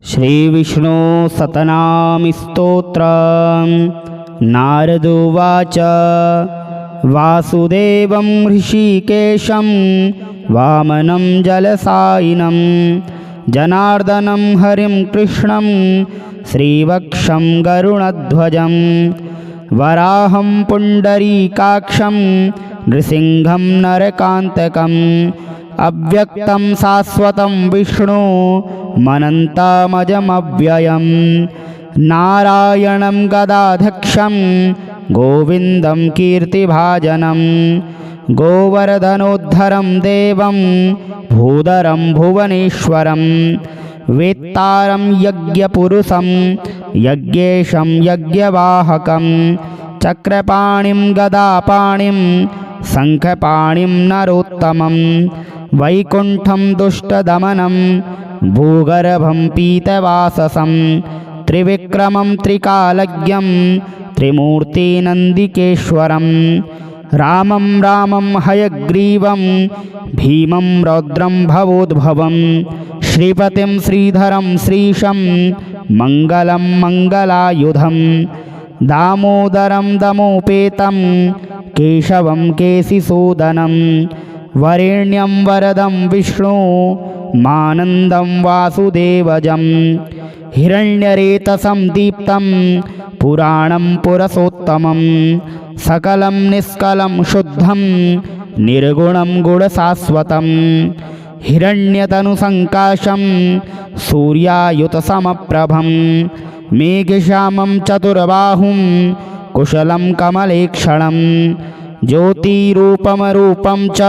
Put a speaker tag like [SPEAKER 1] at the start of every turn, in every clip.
[SPEAKER 1] श्रीविष्णु सतनामि स्तोत्रम्। नारदोवाच वासुदेवं ऋषिकेशं वामनं जलसायिनं जनार्दनं हरिं कृष्णं श्रीवक्षं गरुडध्वजं वराहं पुण्डरीकाक्षं नृसिंहं नरकान्तकम् अव्यक्तं शाश्वतं विष्णु मनन्तमजमव्ययम् नारायणं गदाध्यक्षं गोविन्दं कीर्तिभाजनं गोवर्धनोद्धरं देवं भूधरं भुवनेश्वरं वेत्तारं यज्ञपुरुषं यज्ञेशं यज्ञवाहकं चक्रपाणिं गदापाणिं शङ्खपाणिं नरोत्तमं वैकुण्ठं दुष्टदमनं भूगर्भं पीतवाससं त्रिविक्रमं त्रिकालज्ञं त्रिमूर्तिनन्दिकेश्वरं रामं रामं हयग्रीवं भीमं रौद्रं भवोद्भवं श्रीपतिं श्रीधरं श्रीशं मङ्गलं मङ्गलायुधं दामोदरं दमोपेतं केशवं केशिसूदनं वरेण्यं वरदं विष्णु मानन्दं वासुदेवजं हिरण्यरेतसं दीप्तं पुराणं पुरुषोत्तमं सकलं निष्कलं शुद्धं निर्गुणं गुणशाश्वतं हिरण्यतनुसङ्काशं सूर्यायुतसमप्रभं मेघश्यामं चतुर्बाहुं कुशलं कमलेक्षणं ज्योतिरूपमरूपं च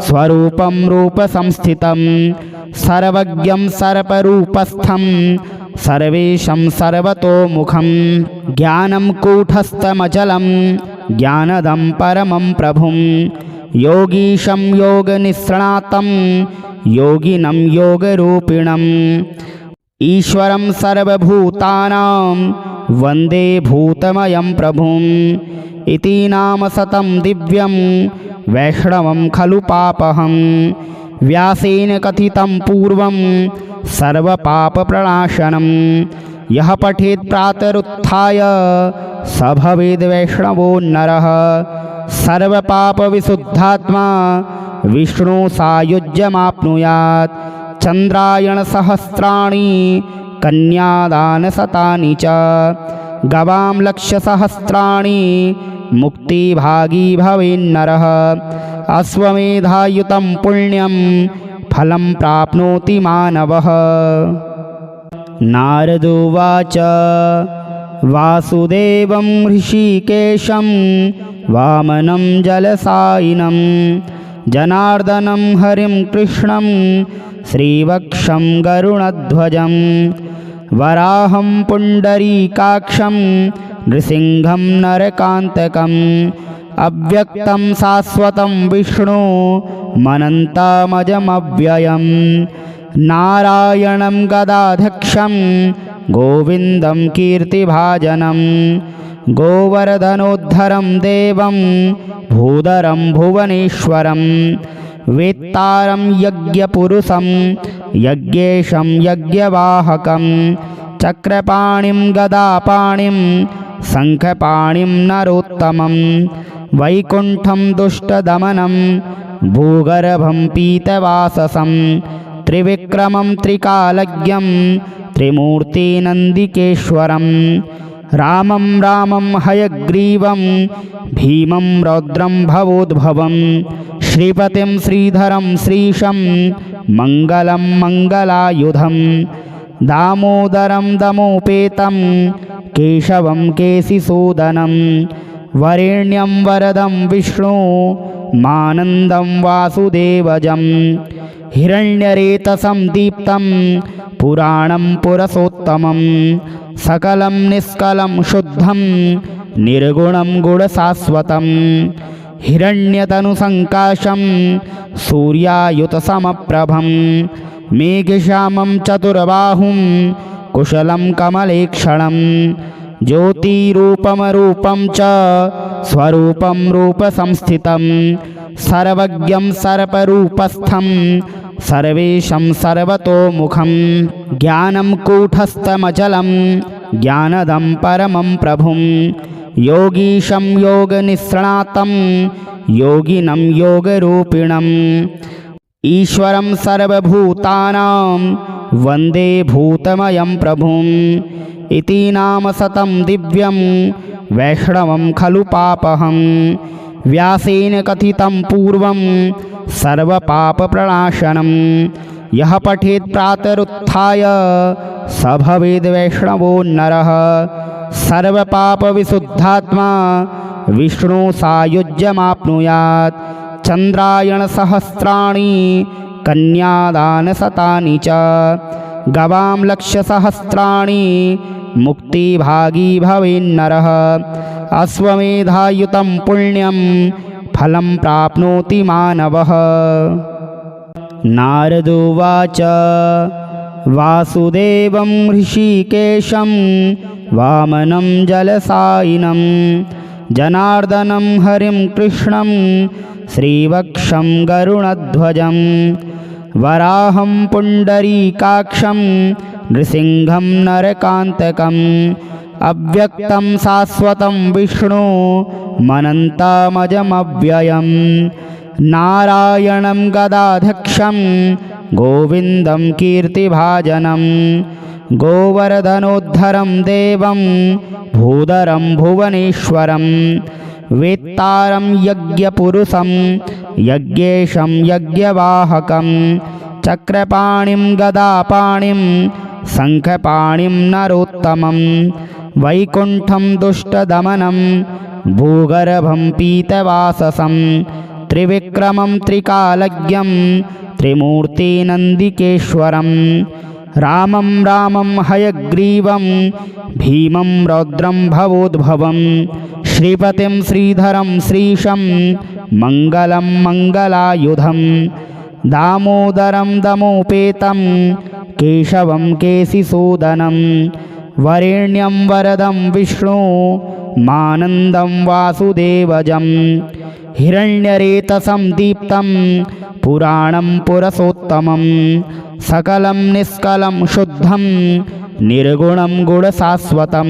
[SPEAKER 1] स्वरूपं रूपसंस्थितं सर्वज्ञं सर्वरूपस्थं सर्वेशं सर्वतोमुखं ज्ञानं कूटस्थमचलं ज्ञानदं परमं प्रभुं योगीशं योगनिष्णातं योगिनं योगरूपिणम् ईश्वरं सर्वभूतानां वन्दे भूतमयं प्रभुम् इति नाम शतं दिव्यं वैष्णवं खलु पापहं व्यासेन कथितं पूर्वं सर्वपापप्रणाशनं यः पठेत् प्रातरुत्थाय स भवेद् वैष्णवो नरः सर्वपापविशुद्धात्मा विष्णु सायुज्यमाप्नुयात् चन्द्रायणसहस्राणि कन्यादानशतानि च गवां लक्षसहस्राणि मुक्तिभागी भवेन्नरः अश्वमेधायुतं पुण्यं फलं प्राप्नोति मानवः। नारदोवाच वासुदेवं ऋषिकेशं वामनं जलसायिनं जनार्दनं हरिं कृष्णं श्रीवक्षं गरुडध्वजं वराहं पुण्डरीकाक्षं नृसिंहं नरकान्तकम् अव्यक्तं शाश्वतं विष्णु मनन्तमजमव्ययम् नारायणं गदाध्यक्षं गोविन्दं कीर्तिभाजनं गोवर्धनोद्धरं देवं भूधरं भुवनेश्वरं वेत्तारं यज्ञपुरुषं यज्ञेशं यज्ञवाहकं चक्रपाणिं गदापाणिं शङ्खपाणिं नरोत्तमं वैकुण्ठं दुष्टदमनं भूगर्भं पीतवाससं त्रिविक्रमं त्रिकालज्ञं त्रिमूर्तिनन्दिकेश्वरं रामं रामं हयग्रीवं भीमं रौद्रं भवोद्भवं श्रीपतिं श्रीधरं श्रीशं मङ्गलं मङ्गलायुधं दामोदरं दमोपेतं केशवं केशिसूदनं वरेण्यं वरदं विष्णु मानन्दं वासुदेवजं हिरण्यरेतसं दीप्तं पुराणं पुरुषोत्तमं सकलं निष्कलं शुद्धं निर्गुणं गुणशाश्वतं हिरण्यतनुसङ्काशं सूर्यायुतसमप्रभं मेघश्यामं चतुर्बाहुं कुशलं कमलेक्षणं ज्योतिरूपमरूपं च स्वरूपं रूपसंस्थितं सर्वज्ञं सर्परूपस्थं सर्वेशं सर्वतोमुखं ज्ञानं कूटस्थमचलं ज्ञानदं परमं प्रभुं योगीशं योगनिष्णातं योगिनं योगरूपिणम् ईश्वरं सर्वभूतानां वन्दे भूतमयं प्रभुम् इति नाम सतं दिव्यं वैष्णवं खलु पापहं व्यासेन कथितं पूर्वं सर्वपापप्रणाशनं यः पठेत् प्रातरुत्थाय स भवेद् वैष्णवो नरः सर्वपापविशुद्धात्मा विष्णु सायुज्यमाप्नुयात् चन्द्रायणसहस्राणि कन्यादानशतानि च गवां लक्षसहस्राणि मुक्तिभागी भवेन्नरः अश्वमेधायुतं पुण्यं फलं प्राप्नोति मानवः। नारद उवाच वासुदेवं ऋषिकेशं वामनं जलसायिनं जनार्दनं हरिं कृष्णं श्रीवक्षं गरुणध्वजं वराहं पुण्डरीकाक्षं नृसिंहं नरकान्तकम् अव्यक्तं शाश्वतं विष्णु मनन्तमजमव्ययं नारायणं गदाध्यक्षं गोविन्दं कीर्तिभाजनं गोवर्धनोद्धरं देवं भूधरं भुवनेश्वरं वेत्तारं यज्ञपुरुषं यज्ञेशं यज्ञवाहकं चक्रपाणिं गदापाणिं शङ्खपाणिं नरोत्तमं वैकुण्ठं दुष्टदमनं भूगर्भं पीतवाससं त्रिविक्रमं त्रिकालज्ञं त्रिमूर्तिनन्दिकेश्वरं रामं रामं हयग्रीवं भीमं रौद्रं भवोद्भवं श्रीपतिं श्रीधरं श्रीशं मङ्गलं मङ्गलायुधं दामोदरं दमोपेतं केशवं केशिसूदनं वरेण्यं वरदं विष्णु मानन्दं वासुदेवजं हिरण्यरेतसं दीप्तं पुराणं पुरुषोत्तमं सकलं निष्कलं शुद्धं निर्गुणं गुणशाश्वतं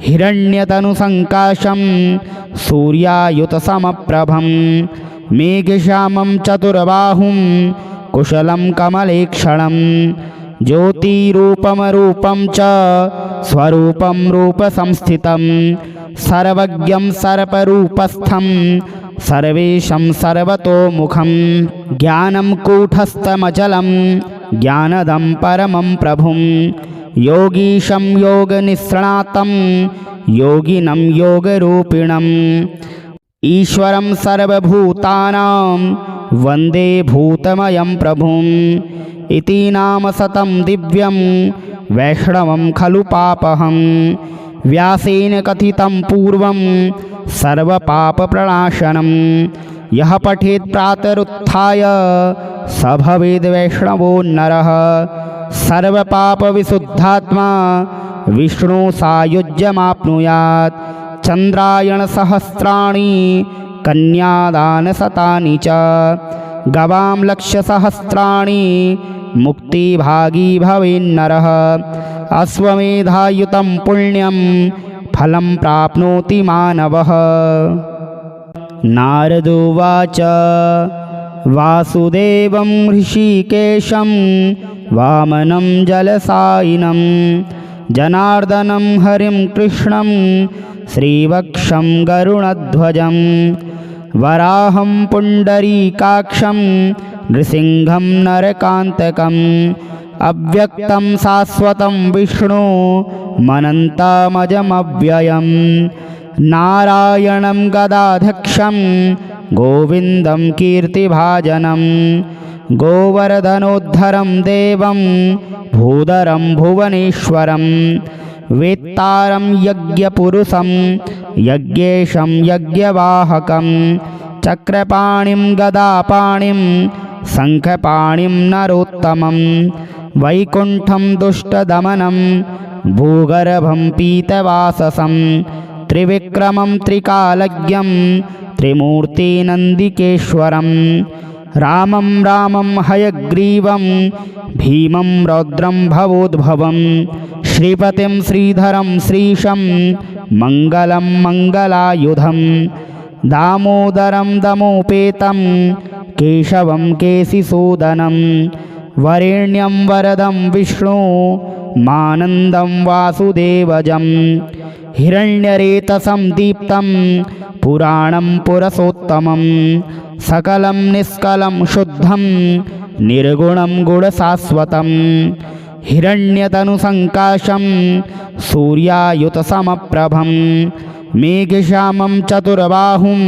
[SPEAKER 1] हिरण्यतनुसङ्काशं सूर्यायुतसमप्रभं मेघश्यामं चतुर्बाहुं कुशलं कमलेक्षणं ज्योतिरूपमरूपं च स्वरूपं रूपसंस्थितं सर्वज्ञं सर्परूपस्थं सर्वेशं सर्वतोमुखं ज्ञानं कूटस्थमचलं ज्ञानदं परमं प्रभुं योगीशं योगनिष्णातं योगिनं योगरूपिणम् ईश्वरं सर्वभूतानां वन्दे भूतमयं प्रभुम् इति नाम सतं दिव्यं वैष्णवं खलु पापहं व्यासेन कथितं पूर्वं सर्वपापप्रणाशनं यः पठेत् प्रातरुत्थाय स भवेद् वैष्णवो नरः सर्वपापविशुद्धात्मा विष्णु सायुज्यमाप्नुयात् चन्द्रायणसहस्राणि कन्यादानशतानि च गवां लक्षसहस्राणि मुक्तिभागी भवेन्नरः अश्वमेधायुतं पुण्यं फलं प्राप्नोति मानवः। नारद उवाच वासुदेवं ऋषिकेशं वामनं जलसायिनं जनार्दनं हरिं कृष्णं श्रीवक्षं गरुणध्वजं वराहं पुण्डरीकाक्षं नृसिंहं नरकान्तकम् अव्यक्तं शाश्वतं विष्णु मनन्तमजमव्ययं नारायणं गदाध्यक्षं गोविन्दं कीर्तिभाजनं गोवर्धनोद्धरं देवं भूधरं भुवनेश्वरं वेत्तारं यज्ञपुरुषं यज्ञेशं यज्ञवाहकं चक्रपाणिं गदापाणिं शङ्खपाणिं नरोत्तमं वैकुण्ठं दुष्टदमनं भूगर्भं पीतवाससं त्रिविक्रमं त्रिकालज्ञं त्रिमूर्तिनन्दिकेश्वरं रामं रामं हयग्रीवं भीमं रौद्रं भवोद्भवं श्रीपतिं श्रीधरं श्रीशं मङ्गलं मङ्गलायुधं दामोदरं दमोपेतं केशवं केशिसूदनं वरेण्यं वरदं विष्णु मानन्दं वासुदेवजं हिरण्यरेतसं दीप्तं पुराणं पुरसोत्तमं सकलं निष्कलं शुद्धं निर्गुणं गुणशाश्वतं हिरण्यतनुसङ्काशं सूर्यायुतसमप्रभं मेघश्यामं चतुर्बाहुं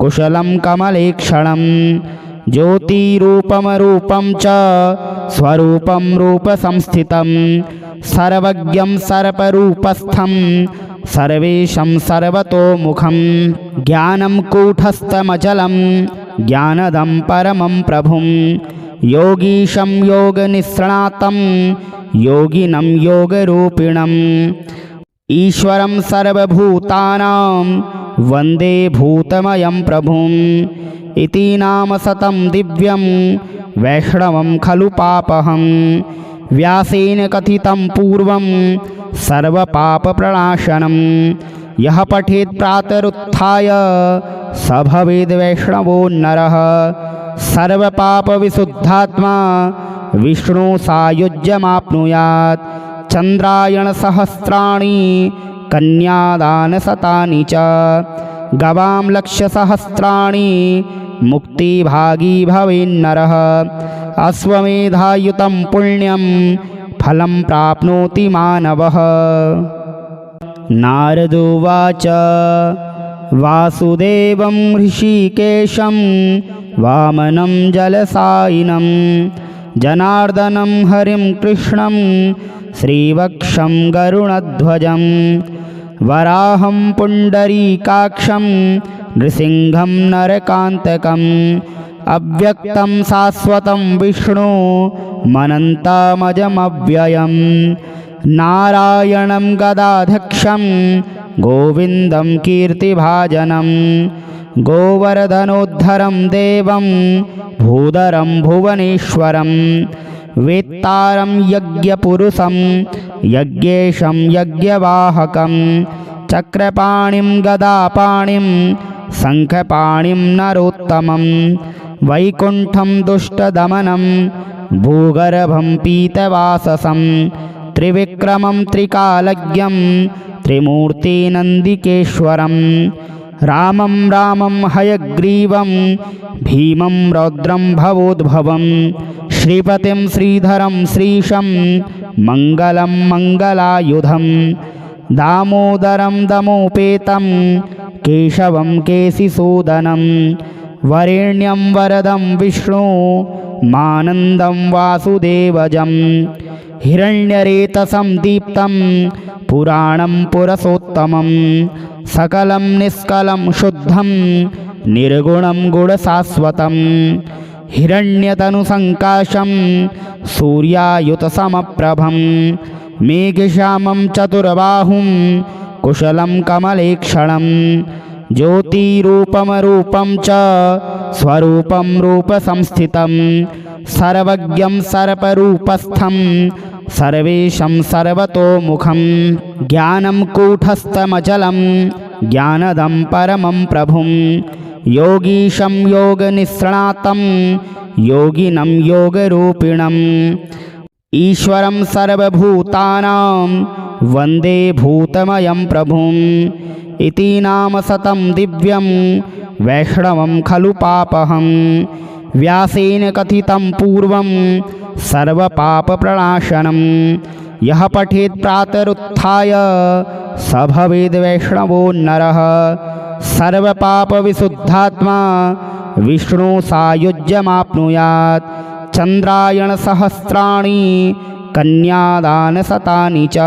[SPEAKER 1] कुशलं कमलेक्षणं ज्योतिरूपमरूपं च स्वरूपं रूपसंस्थितं सर्वज्ञं सर्वरूपस्थं सर्वेशं सर्वतोमुखं ज्ञानं कूटस्थमचलं ज्ञानदं परमं प्रभुं योगीशं योगनिष्णातं योगिनं योगरूपिणम् ईश्वरं सर्वभूतानां वन्दे भूतमयं प्रभुम् इति नाम शतं दिव्यं वैष्णवं खलु पापहं व्यासेन कथितं पूर्वं सर्वपापप्रणाशनं यः पठेत् प्रातरुत्थाय स भवेद् वैष्णवो नरः सर्वपापविशुद्धात्मा विष्णु सायुज्यमाप्नुयात् चन्द्रायणसहस्राणि कन्यादानशतानि च गवां लक्षसहस्राणि मुक्तिभागी भवेन्नरः अश्वमेधायुतं पुण्यं फलं प्राप्नोति मानवः। नारद उवाच वासुदेवं ऋषिकेशं वामनं जलसायिनं जनार्दनं हरिं कृष्णं श्रीवक्षं गरुणध्वजं वराहं पुण्डरीकाक्षं नृसिंहं नरकान्तकम् अव्यक्तं शाश्वतं विष्णु मनन्तमजमव्ययं नारायणं गदाध्यक्षं गोविन्दं कीर्तिभाजनं गोवर्धनोद्धरं देवं भूधरं भुवनेश्वरं वेत्तारं यज्ञपुरुषं यज्ञेशं यज्ञवाहकं चक्रपाणिं गदापाणिं शङ्खपाणिं नरोत्तमं वैकुण्ठं दुष्टदमनं भूगर्भं पीतवाससं त्रिविक्रमं त्रिकालज्ञं त्रिमूर्तिनन्दिकेश्वरं रामं रामं हयग्रीवं भीमं रौद्रं भवोद्भवं श्रीपतिं श्रीधरं श्रीशं मङ्गलं मङ्गलायुधं दामोदरं दमोपेतं केशवं केशिसूदनं वरेण्यं वरदं विष्णु मानन्दं वासुदेवजं हिरण्यरेतसं दीप्तं पुराणं पुरसोत्तमं सकलं निष्कलं शुद्धं निर्गुणं गुणशाश्वतं हिरण्यतनुसङ्काशं सूर्यायुतसमप्रभं मेघश्यामं चतुर्बाहुं कुशलं कमलेक्षणं ज्योतिरूपमरूपं च स्वरूपं रूपसंस्थितं सर्वज्ञं सर्वरूपस्थं सर्वेशं सर्वतोमुखं ज्ञानं कूटस्थमचलं ज्ञानदं परमं प्रभुं योगीशं योगनिष्णातं योगिनं योगरूपिणम् ईश्वरं सर्वभूतानां वन्दे भूतमयं प्रभुम् इति नाम शतं दिव्यं वैष्णवं खलु पापहं व्यासेन कथितं पूर्वं सर्वपापप्रणाशनं यः पठेत् प्रातरुत्थाय स भवेद् वैष्णवो नरः सर्वपापविशुद्धात्मा विष्णु सायुज्यमाप्नुयात् चन्द्रायणसहस्राणि कन्यादानशतानि च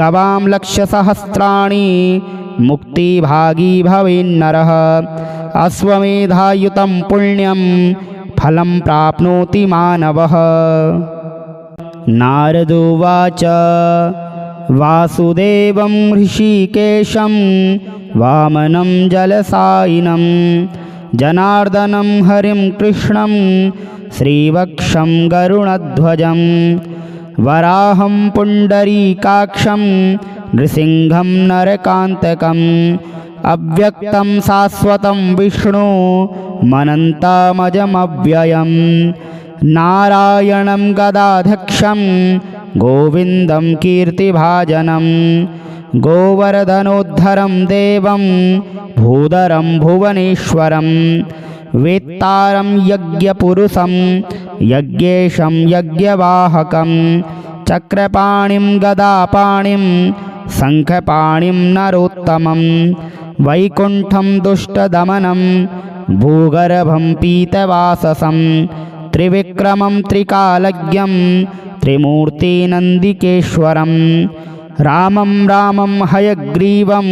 [SPEAKER 1] गवां लक्षसहस्राणि मुक्तिभागी भवेन्नरः अश्वमेधायुतं पुण्यं फलं प्राप्नोति मानवः। नारद उवाच वासुदेवं ऋषिकेशं वामनं जलसायिनं जनार्दनं हरिं कृष्णं श्रीवक्षं गरुणध्वजं वराहं पुण्डरीकाक्षं नृसिंहं नरकान्तकम् अव्यक्तं शाश्वतं विष्णु मनन्तमजमव्ययं नारायणं गदाध्यक्षं गोविन्दं कीर्तिभाजनं गोवर्धनोद्धरं देवं भूधरं भुवनेश्वरं वेत्तारं यज्ञपुरुषं यज्ञेशं यज्ञवाहकं चक्रपाणिं गदापाणिं शङ्खपाणिं नरोत्तमं वैकुण्ठं दुष्टदमनं भूगर्भं पीतवाससं त्रिविक्रमं त्रिकालज्ञं त्रिमूर्तिनन्दिकेश्वरं रामं रामं हयग्रीवं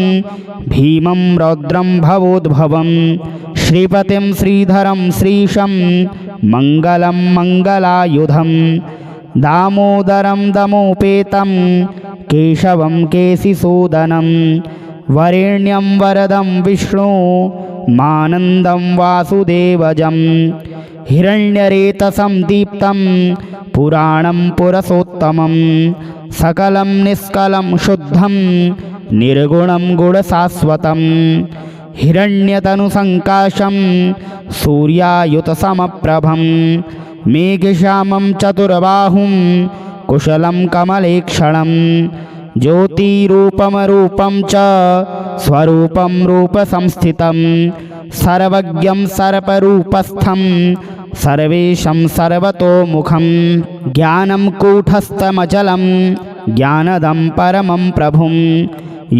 [SPEAKER 1] भीमं रौद्रं भवोद्भवं श्रीपतिं श्रीधरं श्रीशं मङ्गलं मङ्गलायुधं दामोदरं दमोपेतं केशवं केशिसूदनं वरेण्यं वरदं विष्णु मानन्दं वासुदेवजं हिरण्यरेतसं दीप्तं पुराणं पुरुषोत्तमं सकलं निष्कलं शुद्धं निर्गुणं गुणशाश्वतं हिरण्यतनुसङ्काशं सूर्यायुतसमप्रभं मेघश्यामं चतुर्बाहुं कुशलं कमलेक्षणं ज्योतिरूपमरूपं च स्वरूपं रूपसंस्थितं सर्वज्ञं सर्वरूपस्थं सर्वेशं सर्वतोमुखं ज्ञानं कूटस्थमचलं ज्ञानदं परमं प्रभुं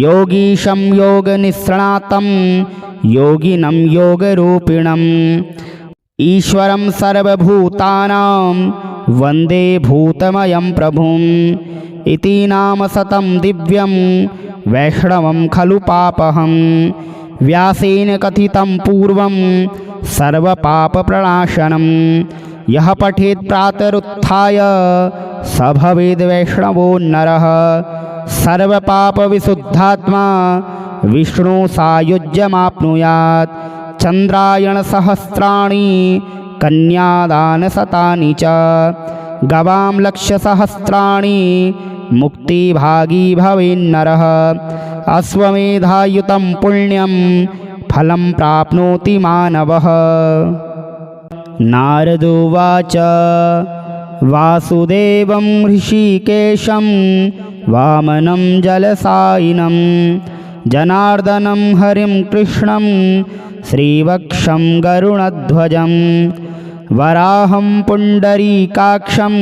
[SPEAKER 1] योगीशं योगनिष्णातं योगिनं योगरूपिणम् ईश्वरं सर्वभूतानां वन्दे भूतमयं प्रभुम् इति नाम शतं दिव्यं वैष्णवं खलु पापहं व्यासेन कथितं पूर्वं सर्वपापप्रणाशनं यः पठेत् प्रातरुत्थाय स भवेद् वैष्णवो नरः सर्वपापविशुद्धात्मा विष्णु सायुज्यमाप्नुयात् चन्द्रायणसहस्राणि कन्यादानशतानि च गवां लक्षसहस्राणि मुक्तिभागी भवेन्नरः अश्वमेधायुतं पुण्यं फलं प्राप्नोति मानवः। नारद उवाच वासुदेवं ऋषिकेशं वामनं जलसायिनं जनार्दनं हरिं कृष्णं श्रीवक्षं गरुणध्वजं वराहं पुण्डरीकाक्षं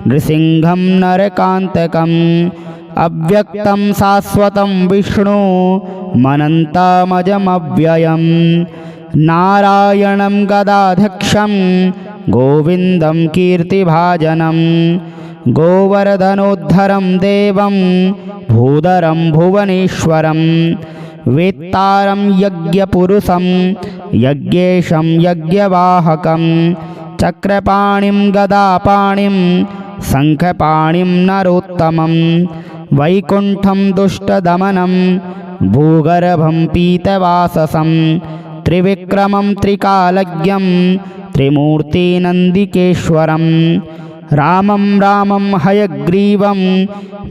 [SPEAKER 1] नृसिंहं नरकान्तकम् अव्यक्तं शाश्वतं विष्णु मनन्तमजमव्ययं नारायणं गदाध्यक्षं गोविन्दं कीर्तिभाजनं गोवर्धनोद्धरं देवं भूधरं भुवनेश्वरं वेत्तारं यज्ञपुरुषं यज्ञेशं यज्ञवाहकं चक्रपाणिं गदापाणिं शङ्खपाणिं नरोत्तमं वैकुण्ठं दुष्टदमनं भूगर्भं पीतवाससं त्रिविक्रमं त्रिकालज्ञं त्रिमूर्तिनन्दिकेश्वरं रामं रामं हयग्रीवं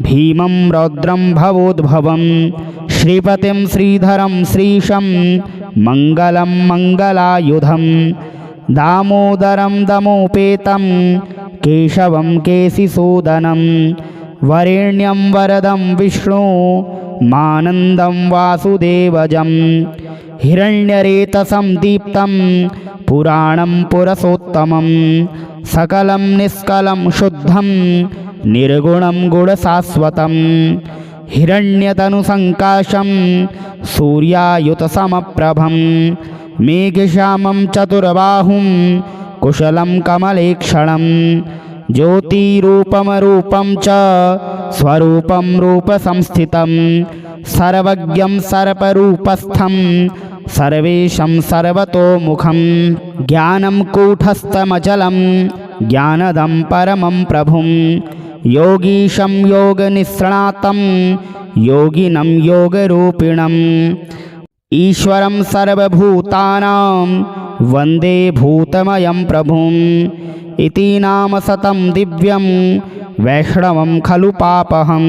[SPEAKER 1] भीमं रौद्रं भवोद्भवं श्रीपतिं श्रीधरं श्रीशं मङ्गलं मङ्गलायुधं दामोदरं दमोपेतं केशवं केशिसूदनं वरेण्यं वरदं विष्णु मानन्दं वासुदेवजं हिरण्यरेतसं दीप्तं पुराणं पुरुषोत्तमं सकलं निष्कलं शुद्धं निर्गुणं गुणशाश्वतं हिरण्यतनुसङ्काशं सूर्यायुतसमप्रभं मेघश्यामं चतुर्बाहुं कुशलं कमलेक्षणं ज्योतिरूपमरूपं च स्वरूपं रूपसंस्थितं सर्वज्ञं सर्वरूपस्थं सर्वेशं सर्वतोमुखं ज्ञानं कूटस्थमचलं ज्ञानदं परमं प्रभुं योगीशं योगनिष्णातं योगिनं योगरूपिणम् ईश्वरं सर्वभूतानां वन्दे भूतमयं प्रभुम् इति नाम सतं दिव्यं वैष्णवं खलु पापहं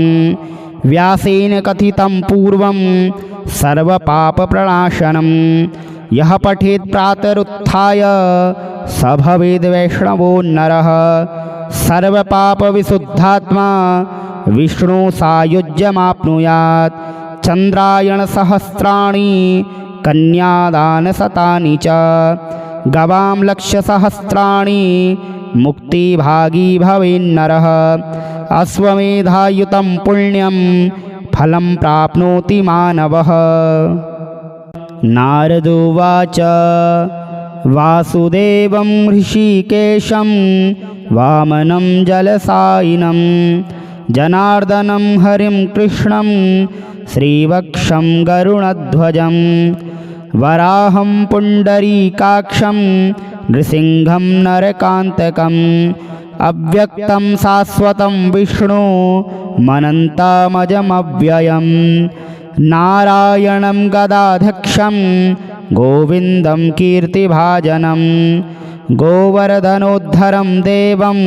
[SPEAKER 1] व्यासेन कथितं पूर्वं सर्वपापप्रणाशनं यः पठेत् प्रातरुत्थाय स भवेद् वैष्णवो नरः सर्वपापविशुद्धात्मा विष्णु सायुज्यमाप्नुयात् चन्द्रायणसहस्राणि कन्यादानशतानि च गवां लक्षसहस्राणि मुक्तिभागी भवेन्नरः अश्वमेधायुतं पुण्यं फलं प्राप्नोति मानवः। नारद उवाच वासुदेवं ऋषिकेशं वामनं जलसायिनं जनार्दनं हरिं कृष्णं श्रीवक्षं गरुणध्वजं वराहं पुण्डरीकाक्षं नृसिंहं नरकान्तकम् अव्यक्तं शाश्वतं विष्णु मनन्तमजमव्ययं नारायणं गदाध्यक्षं गोविन्दं कीर्तिभाजनं गोवर्धनोद्धरं देवं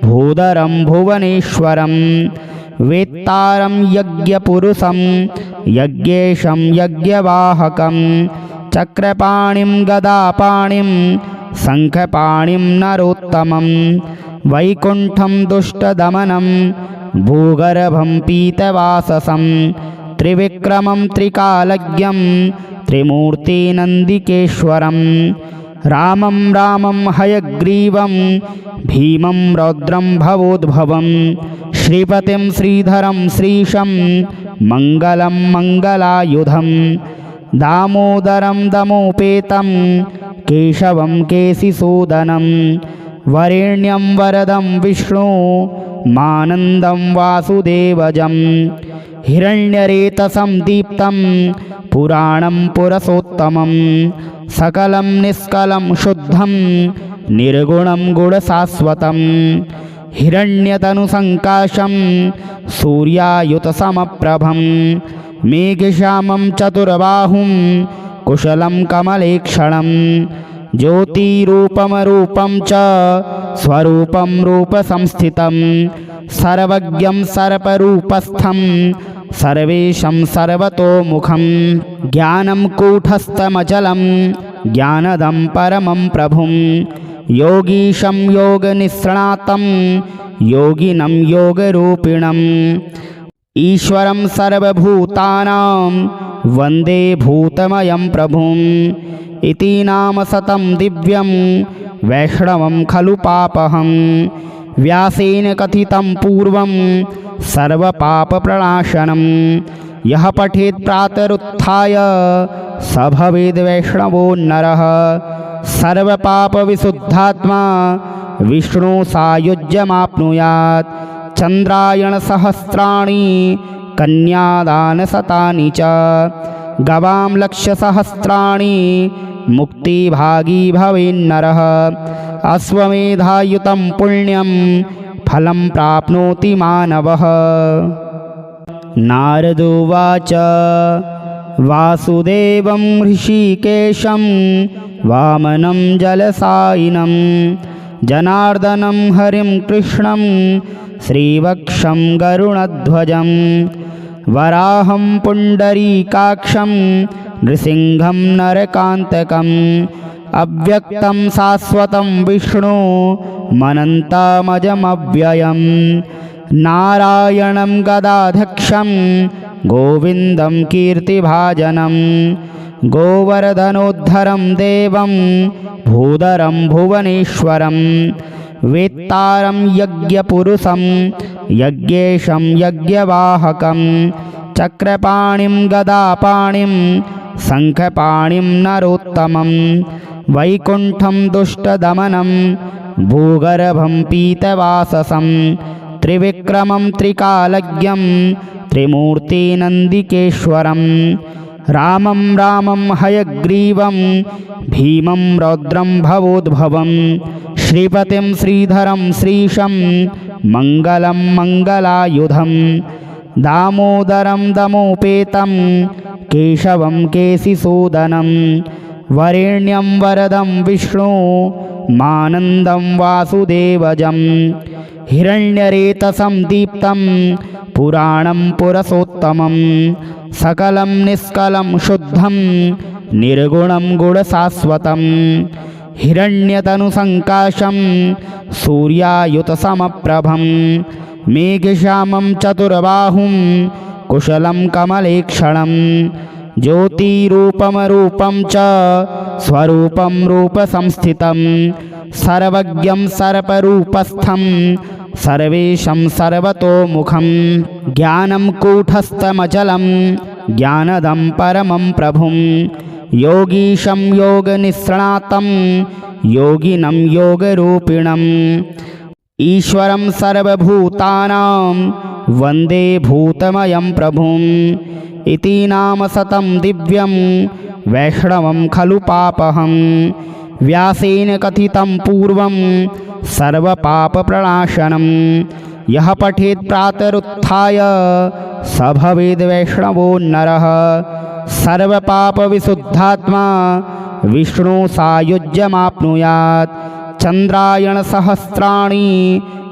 [SPEAKER 1] भूधरं भुवनेश्वरं वेत्तारं यज्ञपुरुषं यज्ञेशं यज्ञवाहकं चक्रपाणिं गदापाणिं शङ्खपाणिं नरोत्तमं वैकुण्ठं दुष्टदमनं भूगर्भं पीतवाससं त्रिविक्रमं त्रिकालज्ञं त्रिमूर्तिनन्दिकेश्वरं रामं रामं हयग्रीवं भीमं रौद्रं भवोद्भवं श्रीपतिं श्रीधरं श्रीशं मङ्गलं मङ्गलायुधं दामोदरं दमोपेतं केशवं केशिसूदनं वरेण्यं वरदं विष्णु मानन्दं वासुदेवजं हिरण्यरेतसं दीप्तं पुराणं पुरुषोत्तमं सकलं निष्कलं शुद्धं निर्गुणं गुणशाश्वतं हिरण्यतनुसङ्काशं सूर्यायुतसमप्रभं मेघश्यामं चतुर्बाहुं कुशलं कमलेक्षणं ज्योतिरूपमरूपं च स्वरूपं रूपसंस्थितं सर्वज्ञं सर्वरूपस्थं सर्वेशं सर्वतोमुखं ज्ञानं कूटस्थमचलं ज्ञानदं परमं प्रभुं योगीशं योगनिष्णातं योगिनं योगरूपिणम् ईश्वरं सर्वभूतानां वन्दे भूतमयं प्रभुम् इति नाम सतं दिव्यं वैष्णवं खलु पापहं व्यासेन कथितं पूर्वं सर्वपापप्रणाशनं यः पठेत् प्रातरुत्थाय स भवेद् वैष्णवो नरः सर्वपापविशुद्धात्मा विष्णु सायुज्यमाप्नुयात् चन्द्रायणसहस्राणि कन्यादानशतानि च गवां लक्षसहस्राणि मुक्तिभागी भवेन्नरः अश्वमेधायुतं पुण्यं फलं प्राप्नोति मानवः। नारद उवाच वासुदेवं ऋषिकेशं वामनं जलसायिनं जनार्दनं हरिं कृष्णं श्रीवक्षं गरुणध्वजं वराहं पुण्डरीकाक्षं नृसिंहं नरकान्तकम् अव्यक्तं शाश्वतं विष्णु मनन्तमजमव्ययं नारायणं गदाध्यक्षं गोविन्दं कीर्तिभाजनं गोवर्धनोद्धरं देवं भूधरं भुवनेश्वरं वेत्तारं यज्ञपुरुषं यज्ञेशं यज्ञवाहकं चक्रपाणिं गदापाणिं शङ्खपाणिं नरोत्तमं वैकुण्ठं दुष्टदमनं भूगर्भं पीतवाससं त्रिविक्रमं त्रिकालज्ञं त्रिमूर्तिनन्दिकेश्वरं रामं रामं हयग्रीवं भीमं रौद्रं भवोद्भवं श्रीपतिं श्रीधरं श्रीशं मङ्गलं मङ्गलायुधं दामोदरं दमोपेतं केशवं केशिसूदनं वरेण्यं वरदं विष्णु मानन्दं वासुदेवजं हिरण्यरेतसं दीप्तं पुराणं पुरसोत्तमं सकलं निष्कलं शुद्धं निर्गुणं गुणशाश्वतं हिरण्यतनुसङ्काशं सूर्यायुतसमप्रभं मेघश्यामं चतुर्बाहुं कुशलं कमलेक्षणं ज्योतिरूपमरूपं च स्वरूपं रूपसंस्थितं सर्वज्ञं सर्वरूपस्थं सर्वेशं सर्वतोमुखं ज्ञानं कूटस्थमचलं ज्ञानदं परमं प्रभुं योगीशं योगनिष्णातं योगिनं योगरूपिणम् ईश्वरं सर्वभूतानां वन्दे भूतमयं प्रभुम् इति नाम शतं दिव्यं वैष्णवं खलु पापहं व्यासेन कथितं पूर्वं सर्वपापप्रणाशनं यः पठेत् प्रातरुत्थाय स भवेद् वैष्णवो नरः सर्वपापविशुद्धात्मा विष्णु सायुज्यमाप्नुयात् चन्द्रायणसहस्राणि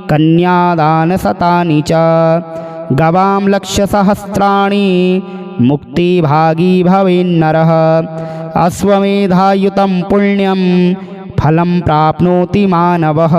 [SPEAKER 1] कन्यादानशतानि च गवां लक्षसहस्राणि मुक्तिभागी भवेन्नरः अश्वमेधायुतं पुण्यं फलं प्राप्नोति मानवः।